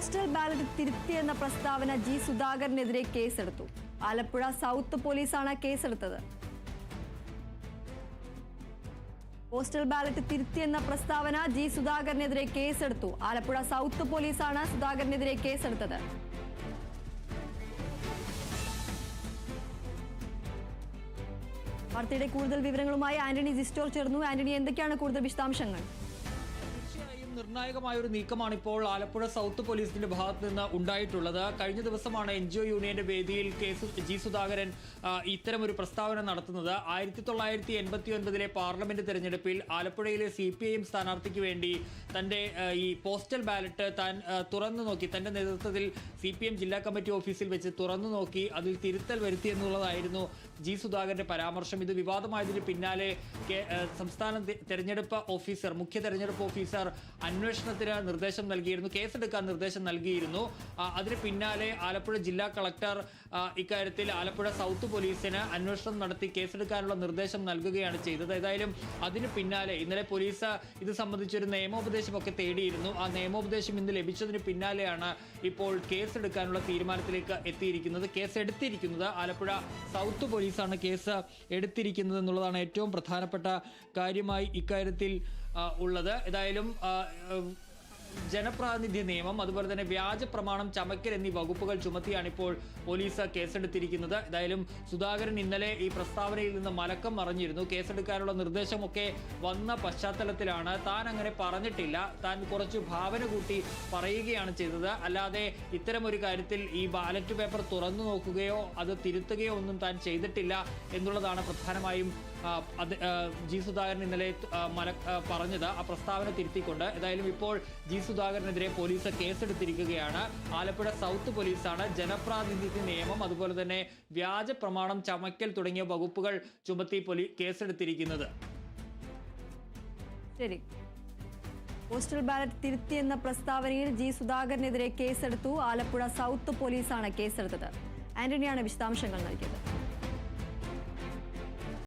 Postal ballot തിരുത്തിയെന്ന പ്രസ്താവന G സുധാകരനെതിരെ കേസെടുത്തു. Alappuzha south പോലീസാണ് കേസെടുത്തത്. പോസ്റ്റൽ ബാലറ്റ് തിരുത്തിയെന്ന പ്രസ്താവന ജി സുധാകരനെതിരെ കേസെടുത്തു. ആലപ്പുഴ സൗത്ത് പോലീസാണ് സുധാകരനെതിരെ കേസെടുത്തത്. വാർത്തയുടെ കൂടുതൽ വിവരങ്ങളുമായി ആന്റണി ജിസ്റ്റോർ ചേർന്നു. ആന്റണി, എന്തൊക്കെയാണ് കൂടുതൽ വിശദാംശങ്ങൾ? നിർണായകമായ ഒരു നീക്കമാണ് ഇപ്പോൾ ആലപ്പുഴ സൗത്ത് പോലീസിന്റെ ഭാഗത്ത് നിന്ന് ഉണ്ടായിട്ടുള്ളത്. കഴിഞ്ഞ ദിവസമാണ് NGO യൂണിയന്റെ വേദിയിൽ ജി സുധാകരൻ ഇത്തരമൊരു പ്രസ്താവന നടത്തുന്നത്. 1989 പാർലമെന്റ് തെരഞ്ഞെടുപ്പിൽ ആലപ്പുഴയിലെ CPIM സ്ഥാനാർത്ഥിക്ക് വേണ്ടി തന്റെ ഈ പോസ്റ്റൽ ബാലറ്റ് താൻ തുറന്നു നോക്കി, തന്റെ നേതൃത്വത്തിൽ CPIM ജില്ലാ കമ്മിറ്റി ഓഫീസിൽ വെച്ച് തുറന്നു നോക്കി അതിൽ തിരുത്തൽ വരുത്തി എന്നുള്ളതായിരുന്നു ജി സുധാകരന്റെ പരാമർശം. ഇത് വിവാദമായതിന് പിന്നാലെ സംസ്ഥാന തെരഞ്ഞെടുപ്പ് ഓഫീസർ, മുഖ്യ തെരഞ്ഞെടുപ്പ് ഓഫീസർ അന്വേഷണത്തിന് നിർദ്ദേശം നൽകിയിരുന്നു, കേസെടുക്കാൻ നിർദ്ദേശം നൽകിയിരുന്നു. അതിന് പിന്നാലെ ആലപ്പുഴ ജില്ലാ കളക്ടർ ഇക്കാര്യത്തിൽ ആലപ്പുഴ സൗത്ത് പോലീസിന് അന്വേഷണം നടത്തി കേസെടുക്കാനുള്ള നിർദ്ദേശം നൽകുകയാണ് ചെയ്തത്. ഏതായാലും അതിന് പിന്നാലെ ഇന്നലെ പോലീസ് ഇത് സംബന്ധിച്ചൊരു നിയമോപദേശമൊക്കെ തേടിയിരുന്നു. ആ നിയമോപദേശം ഇന്ന് ലഭിച്ചതിന് പിന്നാലെയാണ് ഇപ്പോൾ കേസെടുക്കാനുള്ള തീരുമാനത്തിലേക്ക് എത്തിയിരിക്കുന്നത്. കേസെടുത്തിരിക്കുന്നത് ആലപ്പുഴ സൗത്ത് പോലീസാണ് കേസ് എടുത്തിരിക്കുന്നത് എന്നുള്ളതാണ് ഏറ്റവും പ്രധാനപ്പെട്ട കാര്യമായി ഇക്കാര്യത്തിൽ ഉള്ളത്. ഏതായാലും ജനപ്രാതിനിധ്യ നിയമം, അതുപോലെ തന്നെ വ്യാജ പ്രമാണം ചമക്കൽ എന്നീ വകുപ്പുകൾ ചുമത്തിയാണ് ഇപ്പോൾ പോലീസ് കേസെടുത്തിരിക്കുന്നത്. ഏതായാലും സുധാകരൻ ഇന്നലെ ഈ പ്രസ്താവനയിൽ നിന്ന് മലക്കം മറിഞ്ഞിരുന്നു. കേസെടുക്കാനുള്ള നിർദ്ദേശമൊക്കെ വന്ന പശ്ചാത്തലത്തിലാണ് താൻ അങ്ങനെ പറഞ്ഞിട്ടില്ല, താൻ കുറച്ച് ഭാവന കൂട്ടി പറയുകയാണ് ചെയ്തത്, അല്ലാതെ ഇത്തരമൊരു കാര്യത്തിൽ ഈ ബാലറ്റ് പേപ്പർ തുറന്നു നോക്കുകയോ അത് തിരുത്തുകയോ ഒന്നും താൻ ചെയ്തിട്ടില്ല എന്നുള്ളതാണ് പ്രധാനമായും ജി സുധാകരൻ ഇന്നലെ പറഞ്ഞത്, ആ പ്രസ്താവന തിരുത്തിക്കൊണ്ട്. ഏതായാലും ഇപ്പോൾ ജി സുധാകരനെതിരെ പോലീസ് കേസെടുത്തിരിക്കുകയാണ്. ആലപ്പുഴ സൗത്ത് പോലീസാണ് ജനപ്രാതിനിധ്യ നിയമം, അതുപോലെ തന്നെ വ്യാജ പ്രമാണം ചമക്കൽ തുടങ്ങിയ വകുപ്പുകൾ ചുമത്തി കേസെടുത്തിരിക്കുന്നത്. ശരി, പോസ്റ്റൽ ബാലറ്റ് തിരുത്തിയെന്ന പ്രസ്താവനയിൽ ജി സുധാകരനെതിരെ കേസെടുത്തു. ആലപ്പുഴ സൗത്ത് പോലീസാണ് കേസെടുത്തത്. ആന്റണിയാണ് വിശദാംശങ്ങൾ നൽകിയത്.